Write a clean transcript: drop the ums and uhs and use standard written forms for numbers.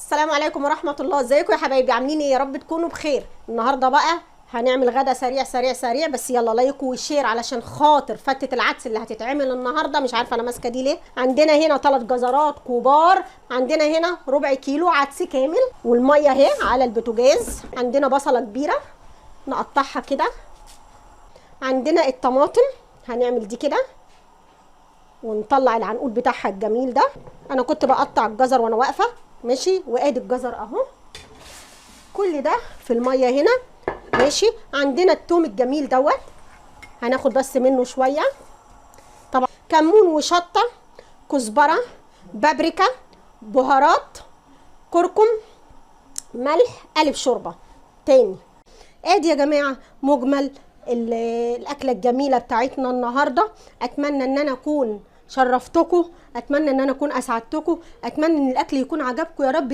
السلام عليكم ورحمة الله. ازيكم يا حبايبي؟ عاملين ايه؟ يا رب تكونوا بخير. النهارده بقى هنعمل غدا سريع سريع سريع، بس يلا لايك وشير علشان خاطر فتة العدس اللي هتتعمل النهارده. مش عارفه انا ماسكه دي ليه. عندنا هنا 3 جزرات كبار، عندنا هنا ربع كيلو عدس كامل، والميه اهي على البوتاجاز. عندنا بصله كبيره نقطعها كده. عندنا الطماطم هنعمل دي كده ونطلع العنقود بتاعها الجميل ده. انا كنت بقطع الجزر وانا واقفه ماشي، وادي الجزر اهو. كل ده في الميه هنا ماشي. عندنا التوم الجميل دوت هناخد بس منه شويه. طبعا كمون وشطه، كزبره، بابريكا، بهارات، كركم، ملح، قالب شوربه تاني. ادي يا جماعه مجمل الاكله الجميله بتاعتنا النهارده. اتمنى ان انا اكون شرفتكم، اتمنى ان انا اكون اسعدتكم، اتمنى ان الاكل يكون عجبكم يا رب.